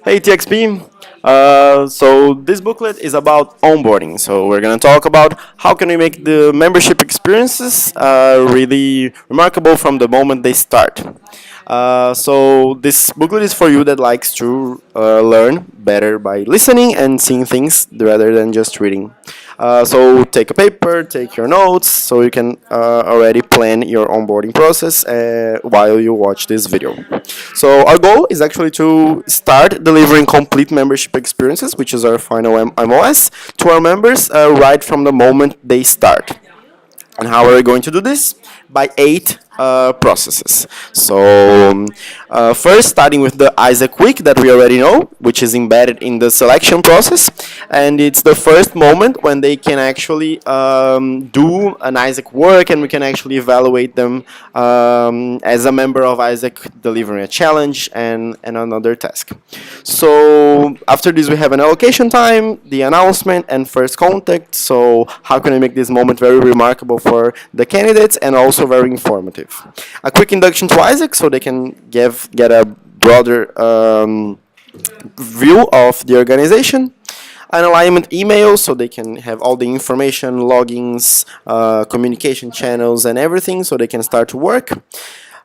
Hey TXP. So this booklet is about onboarding. So we're gonna talk about how can we make the membership experiences really remarkable from the moment they start. So this booklet is for you that likes to learn better by listening and seeing things rather than just reading. So take a paper, take your notes, so you can already plan your onboarding process while you watch this video. So our goal is actually to start delivering complete membership experiences, which is our final MOS, to our members right from the moment they start. And how are we going to do this? By 8 processes. So first, starting with the AIESEC week that we already know, which is embedded in the selection process, and it's the first moment when they can actually do an AIESEC work, and we can actually evaluate them as a member of AIESEC delivering a challenge and another task. So after this, we have an allocation time, the announcement, and first contact. So how can we make this moment very remarkable for the candidates and also very informative? A quick induction to AIESEC so they can get a broader view of the organization. An alignment email so they can have all the information, logins, communication channels, and everything so they can start to work.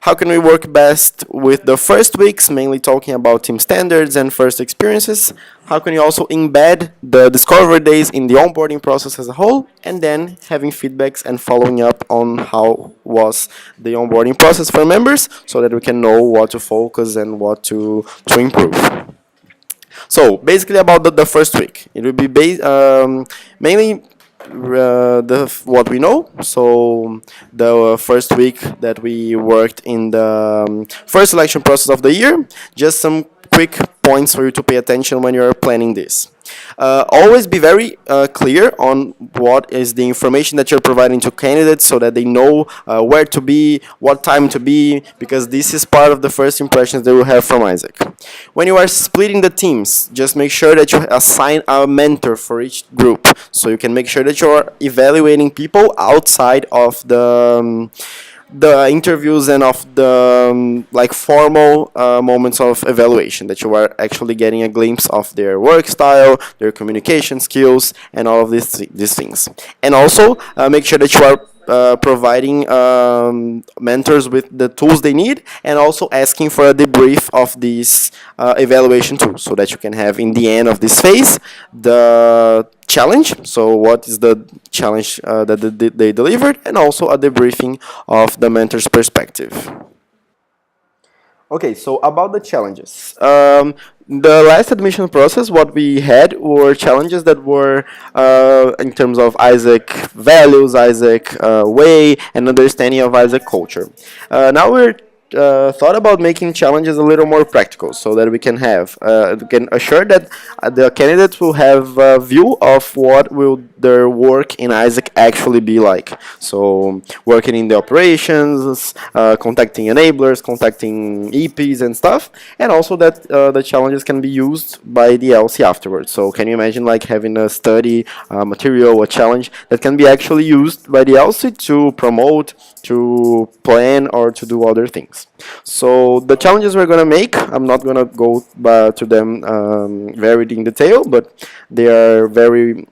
How can we work best with the first weeks, mainly talking about team standards and first experiences? How can you also embed the discovery days in the onboarding process as a whole, and then having feedbacks and following up on how was the onboarding process for members so that we can know what to focus and what to improve. So basically about the first week, it will be mainly what we know. So the first week that we worked in the first selection process of the year, just some quick points for you to pay attention when you're planning this. Always be very clear on what is the information that you're providing to candidates so that they know where to be, what time to be, because this is part of the first impressions they will have from AIESEC. When you are splitting the teams, just make sure that you assign a mentor for each group so you can make sure that you're evaluating people outside of the interviews and of the like formal moments of evaluation, that you are actually getting a glimpse of their work style, their communication skills, and all of these things. And also make sure that you are providing mentors with the tools they need, and also asking for a debrief of these evaluation tools so that you can have in the end of this phase the challenge. So what is the challenge that they delivered, and also a debriefing of the mentor's perspective. Okay, so about the challenges. The last admission process, what we had were challenges that were in terms of AIESEC values, AIESEC way, and understanding of AIESEC culture. Now we're thought about making challenges a little more practical so that we can have can assure that the candidates will have a view of what will their work in AIESEC actually be like. So working in the operations, contacting enablers, contacting EPs and stuff, and also that the challenges can be used by the LC afterwards. So can you imagine like having a study material, a challenge that can be actually used by the LC to promote, to plan, or to do other things. So the challenges we're going to make, I'm not going to go to them very in detail, but they are very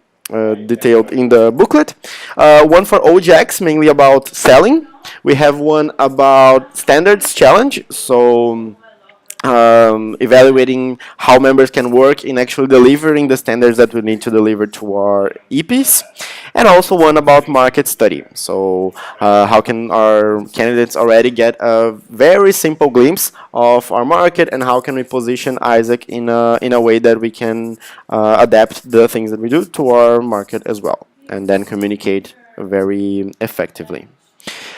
detailed in the booklet. One for OJAX, mainly about selling. We have one about standards challenge, so evaluating how members can work in actually delivering the standards that we need to deliver to our EPs, and also one about market study. So how can our candidates already get a very simple glimpse of our market, and how can we position AIESEC in a way that we can adapt the things that we do to our market as well, and then communicate very effectively.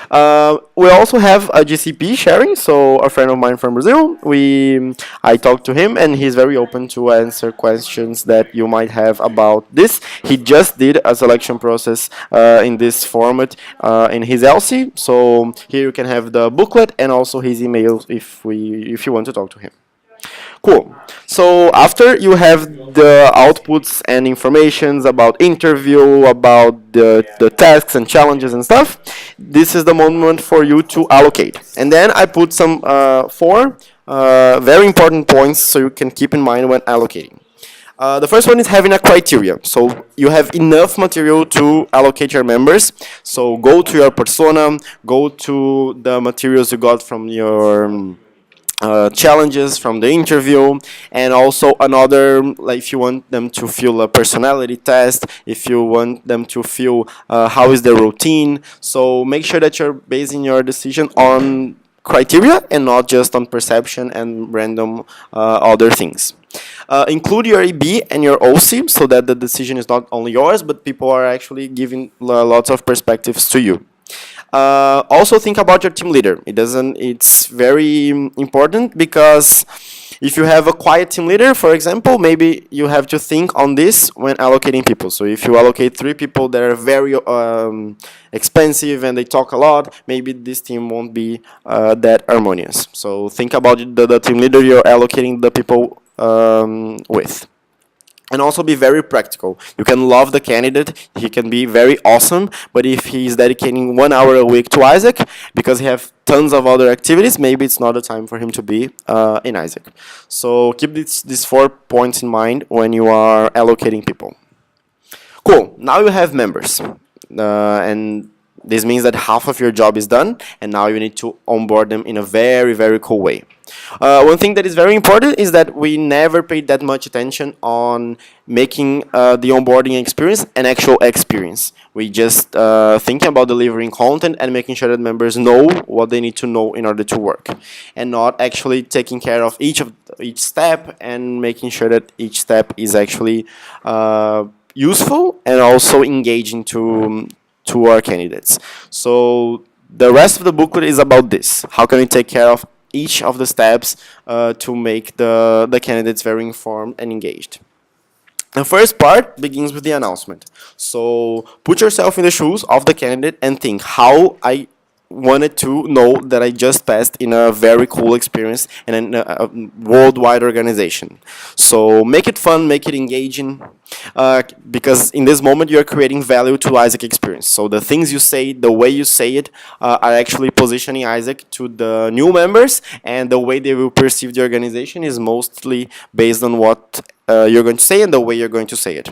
We also have a GCP sharing, so a friend of mine from Brazil. I talked to him, and he's very open to answer questions that you might have about this. He just did a selection process in this format in his LC, so here you can have the booklet and also his email if you want to talk to him. Cool. So after you have the outputs and informations about interview, about the tasks and challenges and stuff, this is the moment for you to allocate. And then I put some four very important points so you can keep in mind when allocating. The first one is having a criteria. So you have enough material to allocate your members. So go to your persona, go to the materials you got from your challenges from the interview, and also another, like if you want them to fill a personality test, if you want them to fill how is their routine. So make sure that you're basing your decision on criteria and not just on perception and random other things. Include your EB and your OC so that the decision is not only yours, but people are actually giving lots of perspectives to you. Also think about your team leader. It's very important because if you have a quiet team leader, for example, maybe you have to think on this when allocating people. So if you allocate 3 people that are very expensive and they talk a lot, maybe this team won't be that harmonious. So think about the team leader you're allocating the people with. And also be very practical. You can love the candidate, he can be very awesome, but if he's dedicating 1 hour a week to AIESEC because he has tons of other activities, maybe it's not the time for him to be in AIESEC. So keep these 4 points in mind when you are allocating people. Cool, now you have members. And this means that half of your job is done, and now you need to onboard them in a very, very cool way. One thing that is very important is that we never paid that much attention on making the onboarding experience an actual experience. We just thinking about delivering content and making sure that members know what they need to know in order to work, and not actually taking care of each step and making sure that each step is actually useful and also engaging to our candidates. So the rest of the booklet is about this. How can we take care of each of the steps to make the candidates very informed and engaged? The first part begins with the announcement. So put yourself in the shoes of the candidate and think how I wanted to know that I just passed in a very cool experience and in a worldwide organization. So make it fun, make it engaging, because in this moment you're creating value to AIESEC experience. So the things you say, the way you say it, are actually positioning AIESEC to the new members, and the way they will perceive the organization is mostly based on what you're going to say and the way you're going to say it.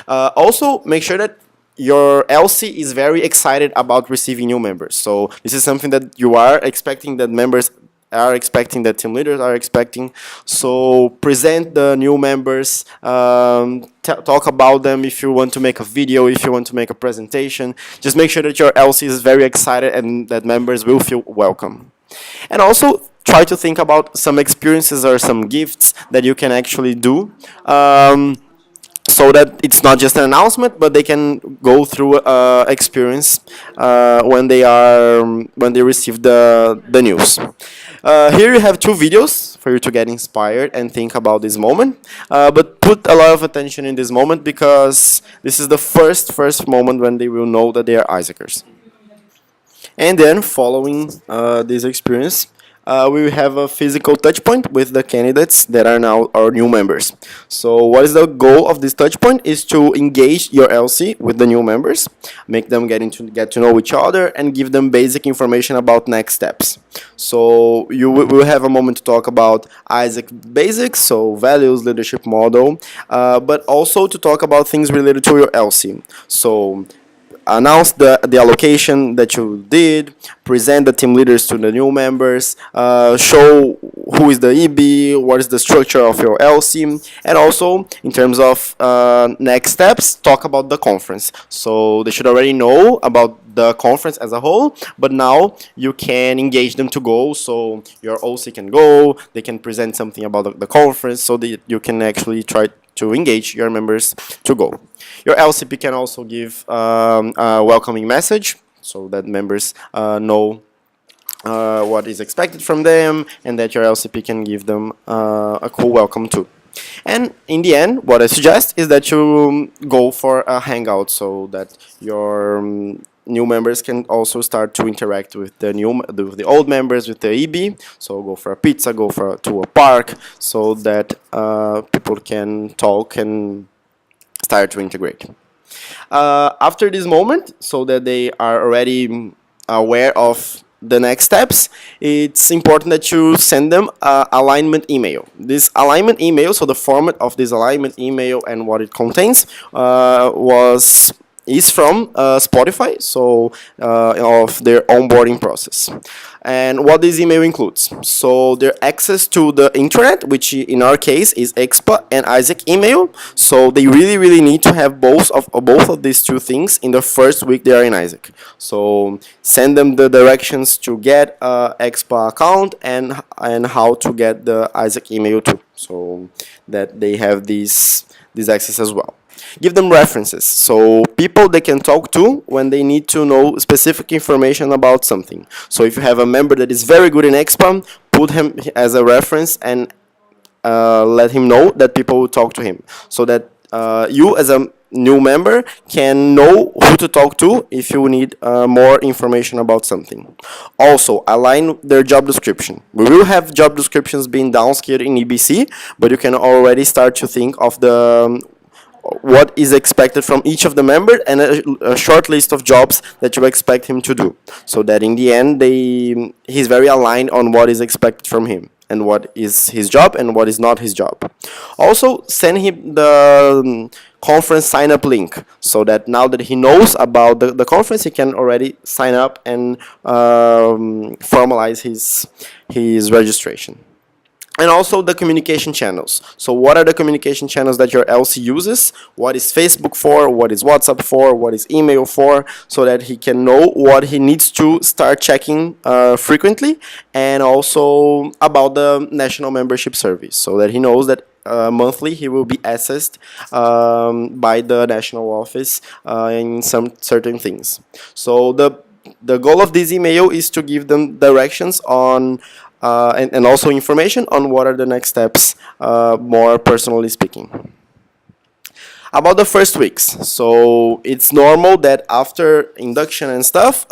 Also, make sure that your LC is very excited about receiving new members. So this is something that you are expecting, that members are expecting, that team leaders are expecting. So present the new members, talk about them if you want to make a video, if you want to make a presentation. Just make sure that your LC is very excited and that members will feel welcome. And also try to think about some experiences or some gifts that you can actually do. So that it's not just an announcement, but they can go through experience when they receive the news. Here you have 2 videos for you to get inspired and think about this moment. But put a lot of attention in this moment because this is the first moment when they will know that they are AIESECers. And then following this experience, we will have a physical touch point with the candidates that are now our new members. So what is the goal of this touch point is to engage your LC with the new members, make them get to know each other, and give them basic information about next steps. So you will have a moment to talk about AIESEC basics, so values, leadership model, but also to talk about things related to your LC. So announce the allocation that you did, present the team leaders to the new members, show who is the EB, what is the structure of your LC, and also in terms of next steps, talk about the conference. So they should already know about the conference as a whole, but now you can engage them to go, so your OC can go, they can present something about the conference, so that you can actually try to engage your members to go. Your LCP can also give a welcoming message so that members know what is expected from them, and that your LCP can give them a cool welcome too. And in the end, what I suggest is that you go for a hangout so that your new members can also start to interact with with the old members, with the EB. So go for a pizza, to a park, so that people can talk and start to integrate. After this moment, so that they are already aware of the next steps, it's important that you send them an alignment email. This alignment email, so the format of this alignment email and what it contains is from Spotify, so of their onboarding process. And what this email includes. So their access to the internet, which in our case is EXPA and AIESEC email. So they really need to have both of these two things in the first week they are in AIESEC. So send them the directions to get EXPA account and how to get the AIESEC email too, so that they have this access as well. Give them references, so people they can talk to when they need to know specific information about something. So if you have a member that is very good in EXPA, put him as a reference and let him know that people will talk to him, so that you as a new member can know who to talk to if you need more information about something. Also, align their job description. We will have job descriptions being downscaled in EBC, but you can already start to think of the what is expected from each of the members and a short list of jobs that you expect him to do, so that in the end he's very aligned on what is expected from him and what is his job and what is not his job. Also, send him the conference sign up link, so that now that he knows about the conference, he can already sign up and formalize his registration. And also the communication channels. So what are the communication channels that your LC uses? What is Facebook for? What is WhatsApp for? What is email for? So that he can know what he needs to start checking frequently, and also about the national membership service, so that he knows that monthly he will be assessed by the national office in some certain things. So the goal of this email is to give them directions on and also information on what are the next steps, more personally speaking. About the first weeks, so it's normal that after induction and stuff,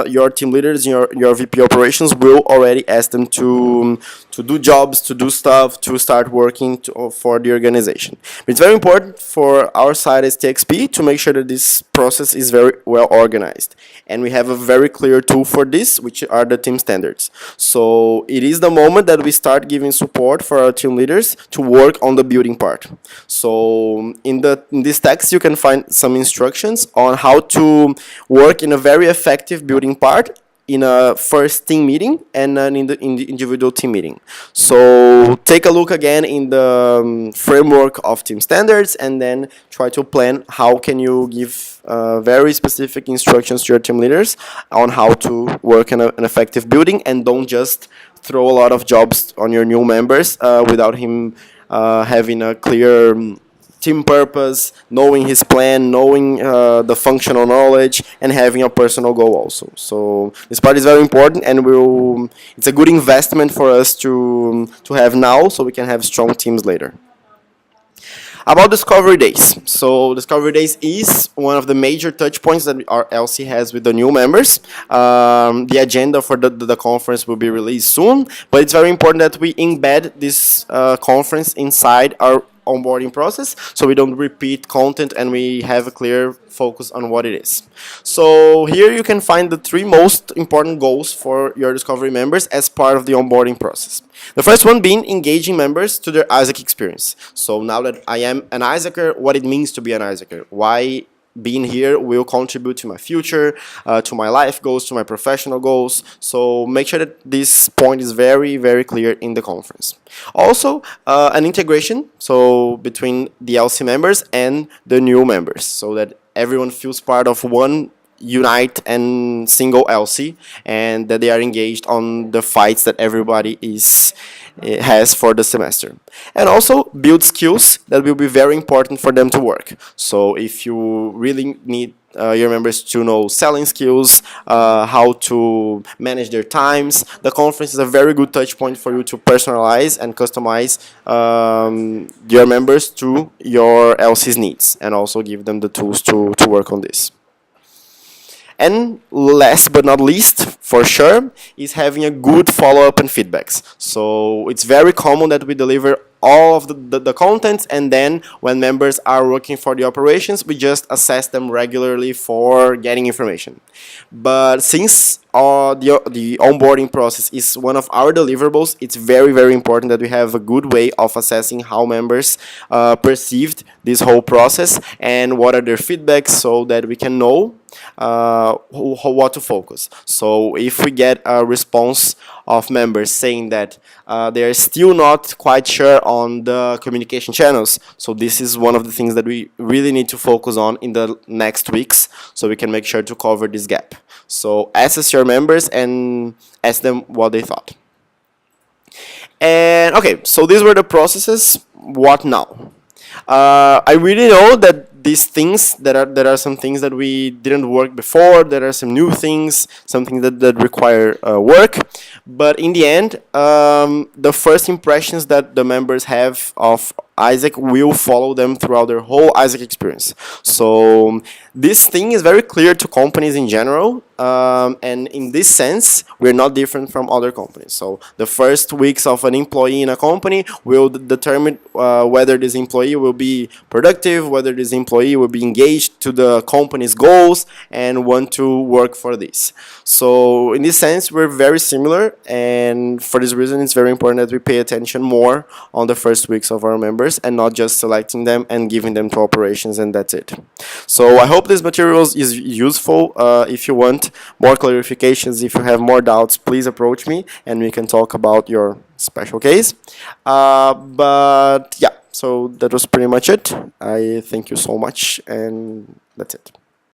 your team leaders, your VP operations will already ask them to do jobs, to do stuff, to start working for the organization. But it's very important for our side as TXP to make sure that this process is very well organized. And we have a very clear tool for this, which are the team standards. So it is the moment that we start giving support for our team leaders to work on the building part. So in this text, you can find some instructions on how to work in a very effective building part in a first team meeting and then in the individual team meeting. So take a look again in the framework of team standards, and then try to plan how can you give very specific instructions to your team leaders on how to work in an effective building, and don't just throw a lot of jobs on your new members without him having a clear team purpose, knowing his plan, knowing the functional knowledge, and having a personal goal also. So this part is very important, and it's a good investment for us to have now, so we can have strong teams later. About Discovery Days. So Discovery Days is one of the major touch points that our LC has with the new members. The agenda for the conference will be released soon, but it's very important that we embed this conference inside our onboarding process, so we don't repeat content and we have a clear focus on what it is. So here you can find the 3 most important goals for your Discovery members as part of the onboarding process. The first one being engaging members to their AIESEC experience. So now that I am an AIESECer, what it means to be an AIESECer, why being here will contribute to my future, to my life goals, to my professional goals. So make sure that this point is very, very clear in the conference. Also, an integration, so between the LC members and the new members, so that everyone feels part of one unite and single LC, and that they are engaged on the fights that everybody has for the semester. And also build skills that will be very important for them to work. So if you really need your members to know selling skills, how to manage their times, the conference is a very good touch point for you to personalize and customize your members to your LC's needs, and also give them the tools to work on this. And last but not least, for sure, is having a good follow-up and feedbacks. So it's very common that we deliver all of the contents, and then when members are working for the operations, we just assess them regularly for getting information. But since the onboarding process is one of our deliverables, it's very, very important that we have a good way of assessing how members perceived this whole process and what are their feedbacks, so that we can know what to focus. So if we get a response of members saying that they are still not quite sure on the communication channels, so this is one of the things that we really need to focus on in the next weeks, so we can make sure to cover this gap. So assess your members and ask them what they thought. And okay, so these were the processes. What now? I really know that these things, there are some things that we didn't work before, there are some new things, some things that require work, but in the end, the first impressions that the members have of AIESEC will follow them throughout their whole AIESEC experience. So this thing is very clear to companies in general, and in this sense, we're not different from other companies. So the first weeks of an employee in a company will determine whether this employee will be productive, whether this employee will be engaged to the company's goals and want to work for this. So in this sense, we're very similar, and for this reason, it's very important that we pay attention more on the first weeks of our members and not just selecting them and giving them to operations and that's it. So I hope this material is useful. If you want more clarifications, if you have more doubts, please approach me and we can talk about your special case. But yeah, so that was pretty much it. I thank you so much, and that's it.